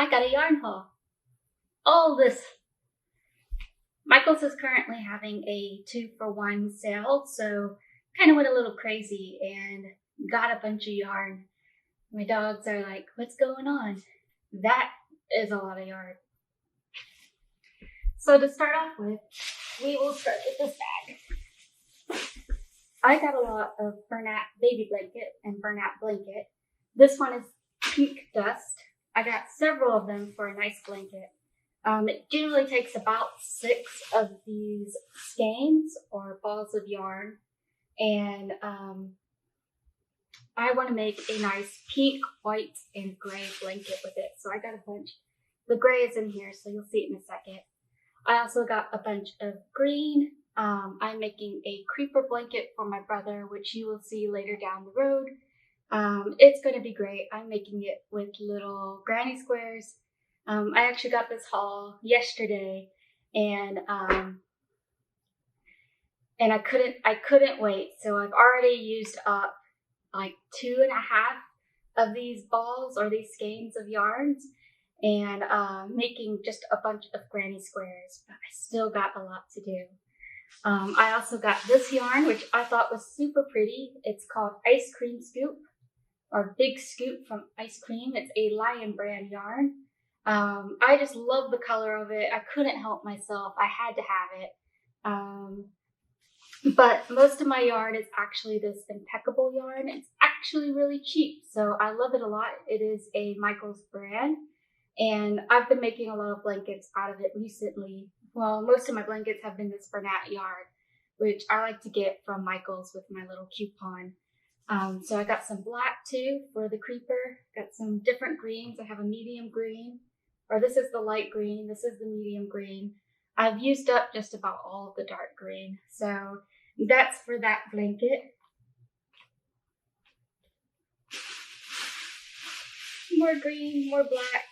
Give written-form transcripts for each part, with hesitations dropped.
I got a yarn haul. All this. Michael's is currently having a 2-for-1 sale, so kind of went a little crazy and got a bunch of yarn. My dogs are like, what's going on? That is a lot of yarn. So to start off with, we will start with this bag. I got a lot of Bernat baby blanket and Bernat blanket. This one is pink dust. I got several of them for a nice blanket. It generally takes about 6 of these skeins or balls of yarn, and I want to make a nice pink, white, and gray blanket with it. So I got a bunch. The gray is in here, so you'll see it in a second. I also got a bunch of green. I'm making a creeper blanket for my brother, which you will see later down the road. It's going to be great. I'm making it with little granny squares. I actually got this haul yesterday, and I couldn't wait. So I've already used up like 2.5 of these balls or these skeins of yarns, and making just a bunch of granny squares, but I still got a lot to do. I also got this yarn, which I thought was super pretty. It's called Ice Cream Scoop, or Big Scoop from Ice Cream. It's a Lion brand yarn. I just love the color of it. I couldn't help myself. I had to have it. But most of my yarn is actually this impeccable yarn. It's actually really cheap, so I love it a lot. It is a Michael's brand, and I've been making a lot of blankets out of it recently. Well, most of my blankets have been this Bernat yarn, which I like to get from Michael's with my little coupon. So I got some black too for the creeper. Got some different greens. I have a medium green, or this is the light green. This is the medium green. I've used up just about all of the dark green. So that's for that blanket. More green, more black.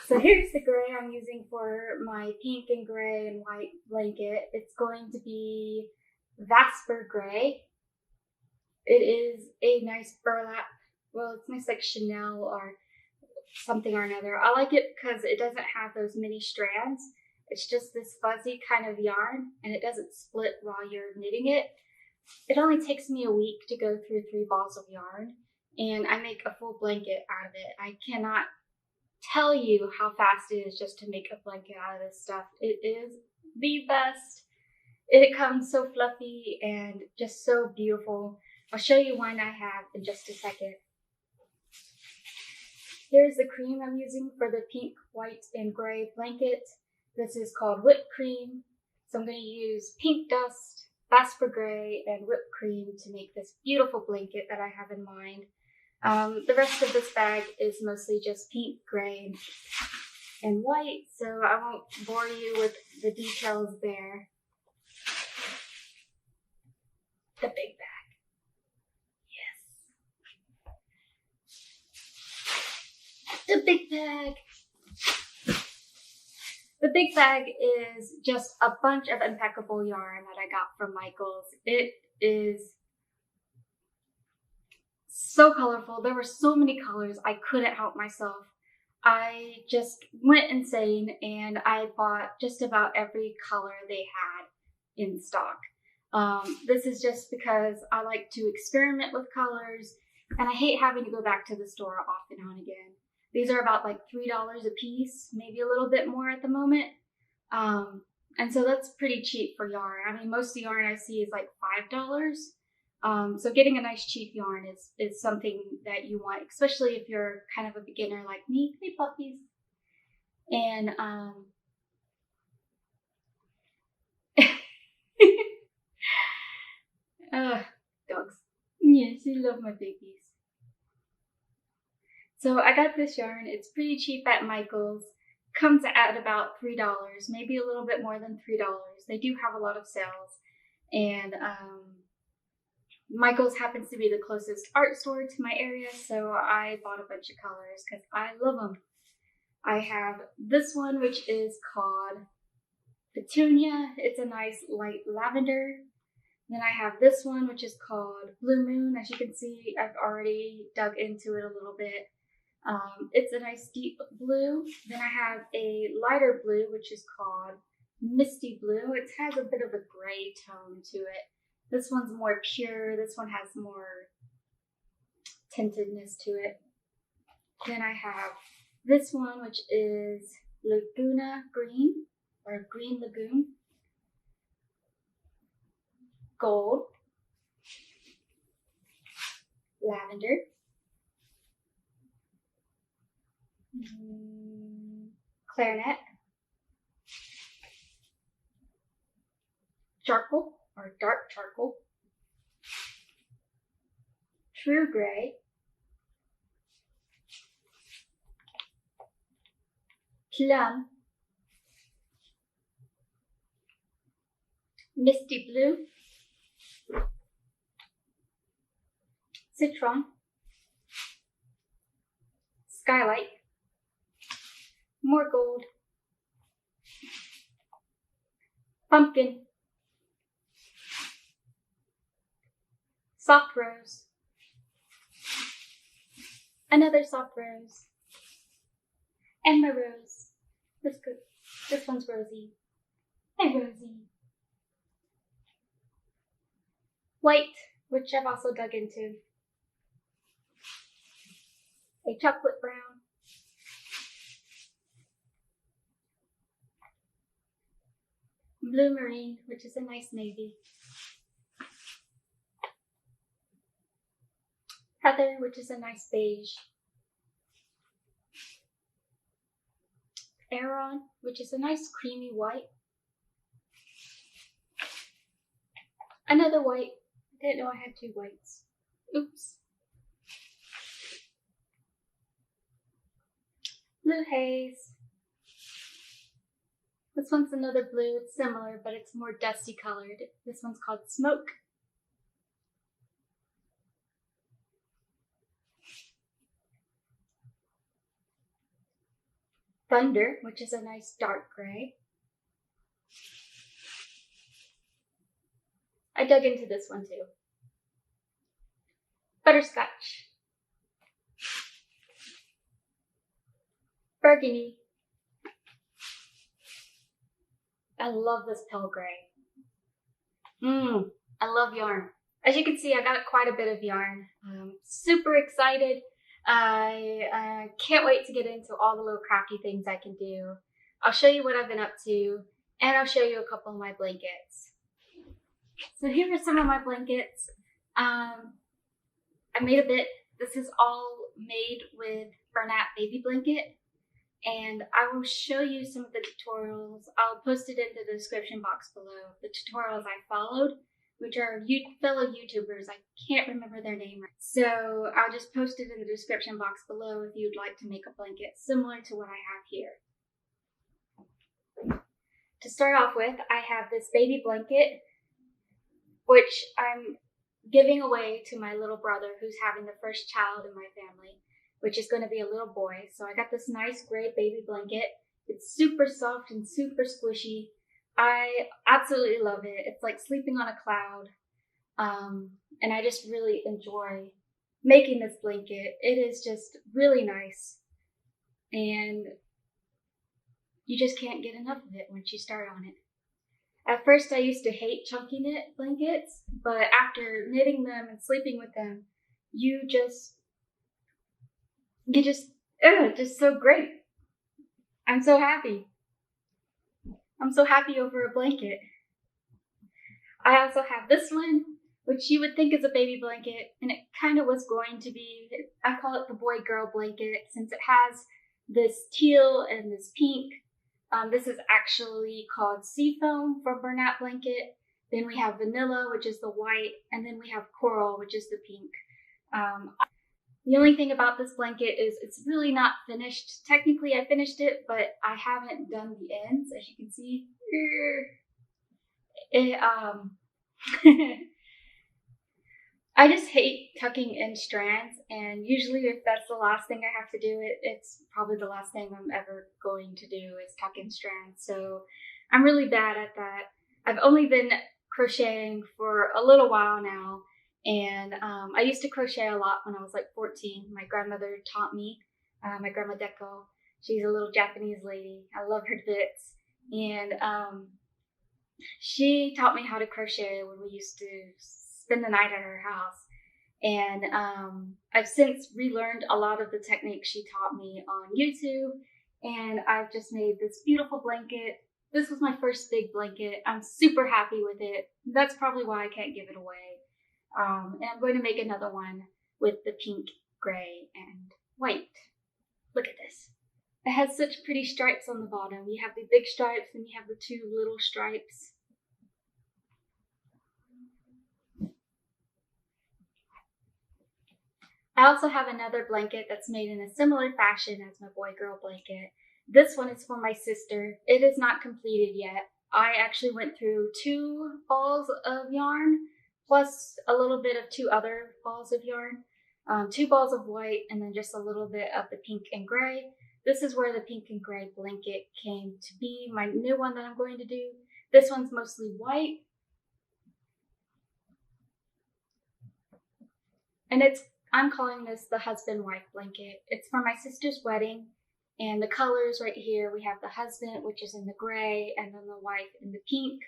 So here's the gray I'm using for my pink and gray and white blanket. It's going to be Vasper Gray. It is a nice burlap. Well, it's nice like Chanel or something or another. I like it because it doesn't have those many strands. It's just this fuzzy kind of yarn, and it doesn't split while you're knitting it. It only takes me a week to go through 3 balls of yarn, and I make a full blanket out of it. I cannot tell you how fast it is just to make a blanket out of this stuff. It is the best. It comes so fluffy and just so beautiful. I'll show you one I have in just a second. Here's the cream I'm using for the pink, white, and gray blanket. This is called whipped cream. So I'm going to use pink dust, Vasper Gray, and whipped cream to make this beautiful blanket that I have in mind. The rest of this bag is mostly just pink, gray, and white, so I won't bore you with the details there. The big bag. Yes. The big bag. The big bag is just a bunch of impeccable yarn that I got from Michael's. It is so colorful. There were so many colors. I couldn't help myself. I just went insane, and I bought just about every color they had in stock. This is just because I like to experiment with colors, and I hate having to go back to the store off and on again. These are about like $3 a piece, maybe a little bit more at the moment. And so that's pretty cheap for yarn. I mean, most of the yarn I see is like $5. So getting a nice cheap yarn is something that you want, especially if you're kind of a beginner like me. Hey, puppies. And dogs. Yes, I love my babies. So I got this yarn. It's pretty cheap at Michael's. Comes at about $3, maybe a little bit more than $3. They do have a lot of sales. And Michael's happens to be the closest art store to my area, so I bought a bunch of colors because I love them. I have this one, which is called Petunia, it's a nice light lavender. Then I have this one, which is called Blue Moon. As you can see, I've already dug into it a little bit. It's a nice deep blue. Then I have a lighter blue, which is called Misty Blue. It has a bit of a gray tone to it. This one's more pure. This one has more tintedness to it. Then I have this one, which is Laguna Green, or Green Lagoon. Gold. Lavender. Clarinet. Charcoal, or dark charcoal. True gray. Plum. Misty blue. Citron. Skylight. More gold. Pumpkin. Soft rose. Another soft rose. And my rose. This one's rosy. Hi, Rosie. White, which I've also dug into. A chocolate brown. Blue marine, which is a nice navy. Heather, which is a nice beige. Aeron, which is a nice creamy white. Another white. I didn't know I had two whites. Oops. Blue haze. This one's another blue. It's similar, but it's more dusty colored. This one's called Smoke. Thunder, which is a nice dark gray. I dug into this one too. Butterscotch. Burgundy. I love this pale gray. I love yarn. As you can see, I got quite a bit of yarn. Super excited. I can't wait to get into all the little crafty things I can do. I'll show you what I've been up to, and I'll show you a couple of my blankets. So here are some of my blankets. I made a bit. This is all made with Bernat baby blanket, and I will show you some of the tutorials. I'll post it in the description box below. The tutorials I followed, which are fellow YouTubers. I can't remember their name. So I'll just post it in the description box below if you'd like to make a blanket similar to what I have here. To start off with, I have this baby blanket, which I'm giving away to my little brother who's having the first child in my family, which is going to be a little boy. So I got this nice gray baby blanket. It's super soft and super squishy. I absolutely love it. It's like sleeping on a cloud. And I just really enjoy making this blanket. It is just really nice. And you just can't get enough of it once you start on it. At first I used to hate chunky knit blankets, but after knitting them and sleeping with them, it's just so great. I'm so happy. I'm so happy over a blanket. I also have this one, which you would think is a baby blanket, and it kind of was going to be. I call it the boy-girl blanket since it has this teal and this pink. This is actually called Seafoam from Bernat Blanket. Then we have Vanilla, which is the white, and then we have Coral, which is the pink. The only thing about this blanket is it's really not finished. Technically, I finished it, but I haven't done the ends, as you can see. I just hate tucking in strands, and usually if that's the last thing I have to do, it's probably the last thing I'm ever going to do is tuck in strands. So I'm really bad at that. I've only been crocheting for a little while now, and I used to crochet a lot when I was like 14. My grandmother taught me, my grandma Deco. She's a little Japanese lady. I love her to bits. And she taught me how to crochet when we used to spend the night at her house. And I've since relearned a lot of the techniques she taught me on YouTube. And I've just made this beautiful blanket. This was my first big blanket. I'm super happy with it. That's probably why I can't give it away. And I'm going to make another one with the pink, gray, and white. Look at this. It has such pretty stripes on the bottom. You have the big stripes and you have the two little stripes. I also have another blanket that's made in a similar fashion as my boy-girl blanket. This one is for my sister. It is not completed yet. I actually went through 2 balls of yarn, plus a little bit of 2 other balls of yarn. 2 balls of white, and then just a little bit of the pink and gray. This is where the pink and gray blanket came to be, my new one that I'm going to do. This one's mostly white. And I'm calling this the husband-wife blanket. It's for my sister's wedding, and the colors right here, we have the husband, which is in the gray, and then the wife in the pink.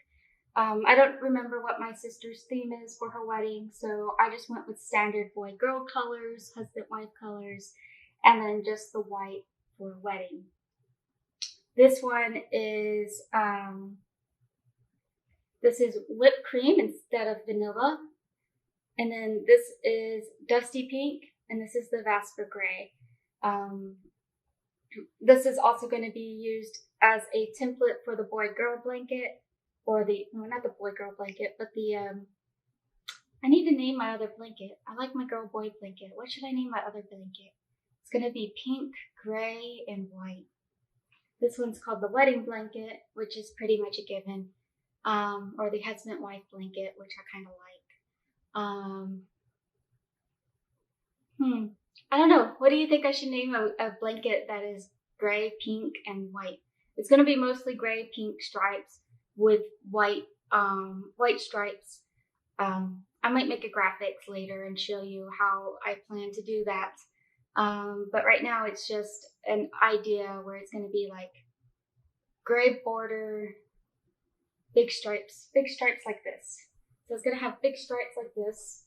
I don't remember what my sister's theme is for her wedding, so I just went with standard boy-girl colors, husband-wife colors, and then just the white for wedding. This one is, this is whipped cream instead of vanilla. And then this is Dusty Pink, and this is the Vasper Gray. This is also going to be used as a template for the boy-girl blanket, or well, not the boy-girl blanket, but I need to name my other blanket. I like my girl-boy blanket. What should I name my other blanket? It's going to be pink, gray, and white. This one's called the wedding blanket, which is pretty much a given, or the husband-wife blanket, which I kind of like. I don't know. What do you think I should name a blanket that is gray, pink, and white? It's going to be mostly gray, pink stripes with white stripes. I might make a graphics later and show you how I plan to do that. But right now it's just an idea where it's going to be like gray border, big stripes like this. So it's going to have big stripes like this,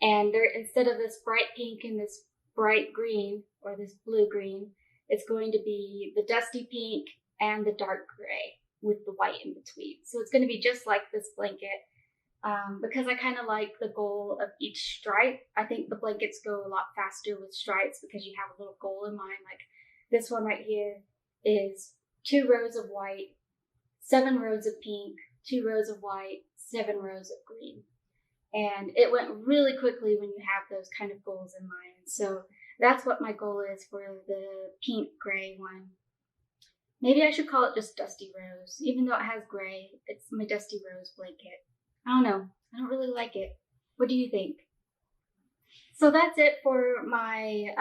and instead of this bright pink and this bright green, or this blue green, it's going to be the dusty pink and the dark gray with the white in between. So it's going to be just like this blanket, because I kind of like the goal of each stripe. I think the blankets go a lot faster with stripes because you have a little goal in mind. Like this one right here is 2 rows of white, 7 rows of pink, 2 rows of white, 7 rows of green. And it went really quickly when you have those kind of goals in mind. So that's what my goal is for the pink gray one. Maybe I should call it just Dusty Rose. Even though it has gray, it's my Dusty Rose blanket. I don't know. I don't really like it. What do you think? So that's it for my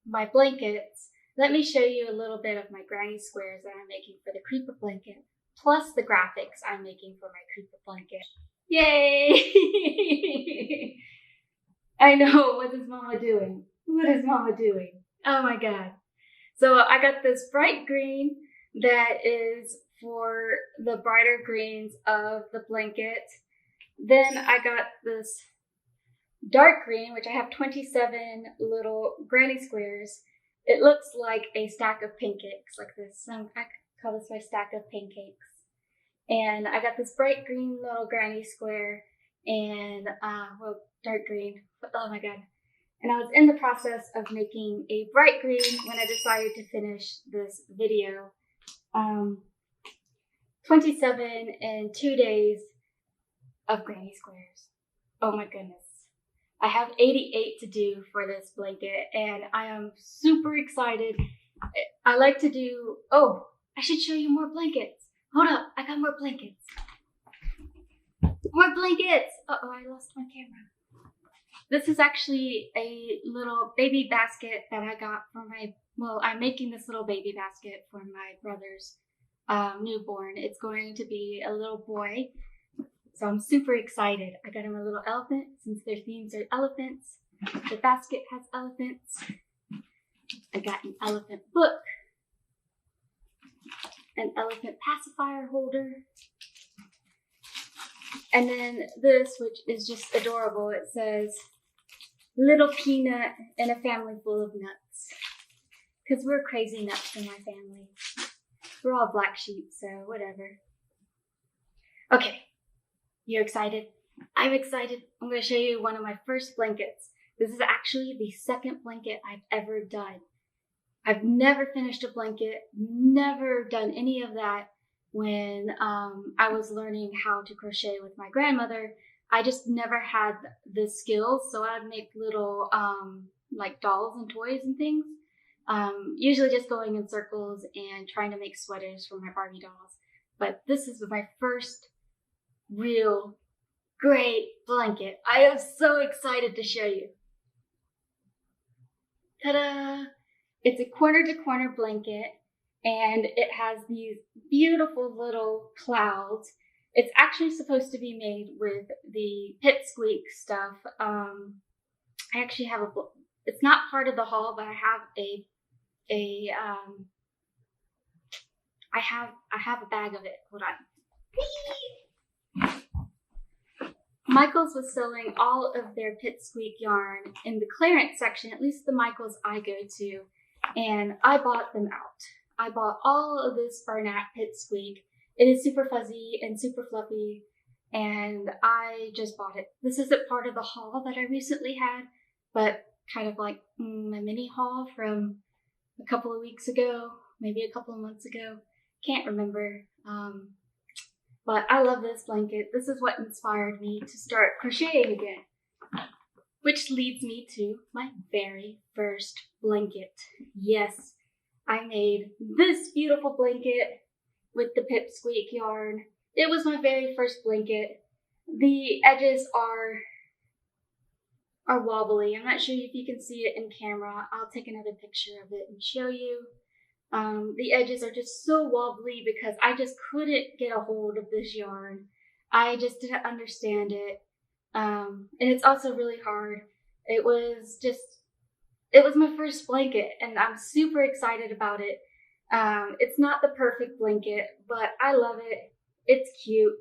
my blankets. Let me show you a little bit of my granny squares that I'm making for the creeper blanket, plus the graphics I'm making for my creeper blanket. Yay! I know, what is Mama doing? What is Mama doing? Oh my God. So I got this bright green that is for the brighter greens of the blanket. Then I got this dark green, which I have 27 little granny squares. It looks like a stack of pancakes, like this. I call this my stack of pancakes. And I got this bright green little granny square and, well, dark green. Oh my God. And I was in the process of making a bright green when I decided to finish this video. 27 in 2 days of granny squares. Oh my goodness. I have 88 to do for this blanket and I am super excited. I like to do, oh, I should show you more blankets. Hold up, I got more blankets. More blankets! Uh-oh, I lost my camera. This is actually a little baby basket that I got for my, well, I'm making this little baby basket for my brother's newborn. It's going to be a little boy. So I'm super excited. I got him a little elephant since their themes are elephants. The basket has elephants. I got an elephant book, an elephant pacifier holder, and then this, which is just adorable. It says, "Little peanut in a family full of nuts." Because we're crazy nuts in my family. We're all black sheep, so whatever. Okay, you excited? I'm excited. I'm going to show you one of my first blankets. This is actually the second blanket I've ever done. I've never finished a blanket, never done any of that when I was learning how to crochet with my grandmother. I just never had the skills, so I'd make little like dolls and toys and things. Usually just going in circles and trying to make sweaters for my Barbie dolls. But this is my first real great blanket. I am so excited to show you. Ta-da! It's a corner-to-corner blanket, and it has these beautiful little clouds. It's actually supposed to be made with the Pipsqueak stuff. I actually have it's not part of the haul, but I have a bag of it. Hold on. Michaels was selling all of their Pipsqueak yarn in the clearance section, at least the Michaels I go to, and I bought them out. I bought all of this Bernat Pipsqueak. It is super fuzzy and super fluffy, and I just bought it. This isn't part of the haul that I recently had, but kind of like a mini haul from a couple of weeks ago, maybe a couple of months ago. Can't remember. But I love this blanket. This is what inspired me to start crocheting again. Which leads me to my very first blanket. Yes, I made this beautiful blanket with the Pipsqueak yarn. It was my very first blanket. The edges are wobbly. I'm not sure if you can see it in camera. I'll take another picture of it and show you. The edges are just so wobbly because I just couldn't get a hold of this yarn. I just didn't understand it. And it's also really hard. It was my first blanket, and I'm super excited about it. It's not the perfect blanket, but I love it. It's cute.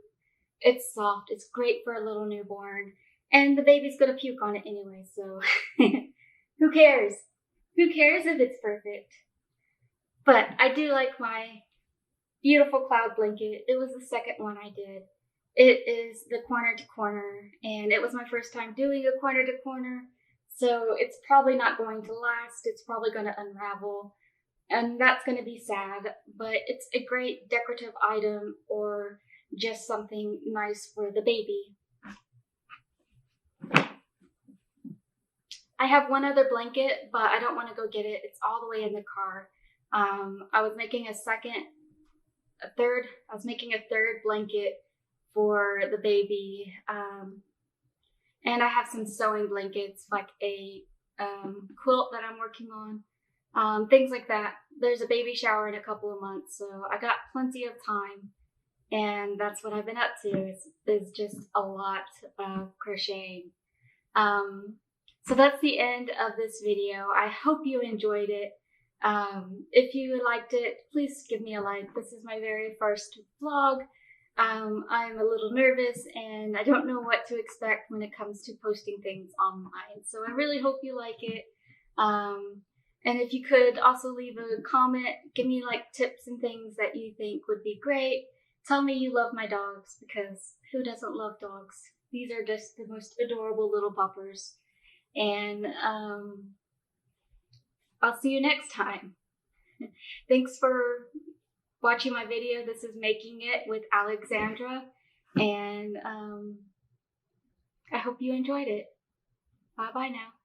It's soft. It's great for a little newborn. And the baby's gonna puke on it anyway, so who cares? Who cares if it's perfect? But I do like my beautiful cloud blanket. It was the second one I did. It is the corner to corner, and it was my first time doing a corner to corner, so it's probably not going to last. It's probably going to unravel, and that's going to be sad, but it's a great decorative item or just something nice for the baby. I have one other blanket, but I don't want to go get it. It's all the way in the car. I was making a third blanket for the baby. And I have some sewing blankets, like a quilt that I'm working on, things like that. There's a baby shower in a couple of months, so I got plenty of time. And that's what I've been up to, is just a lot of crocheting. So that's the end of this video. I hope you enjoyed it. If you liked it, please give me a like. This is my very first vlog. I'm a little nervous and I don't know what to expect when it comes to posting things online. So I really hope you like it. And if you could also leave a comment, give me like tips and things that you think would be great. Tell me you love my dogs, because who doesn't love dogs? These are just the most adorable little puppers. And I'll see you next time. Thanks for watching my video. This is Making It with Alexandra, and I hope you enjoyed it. Bye-bye now.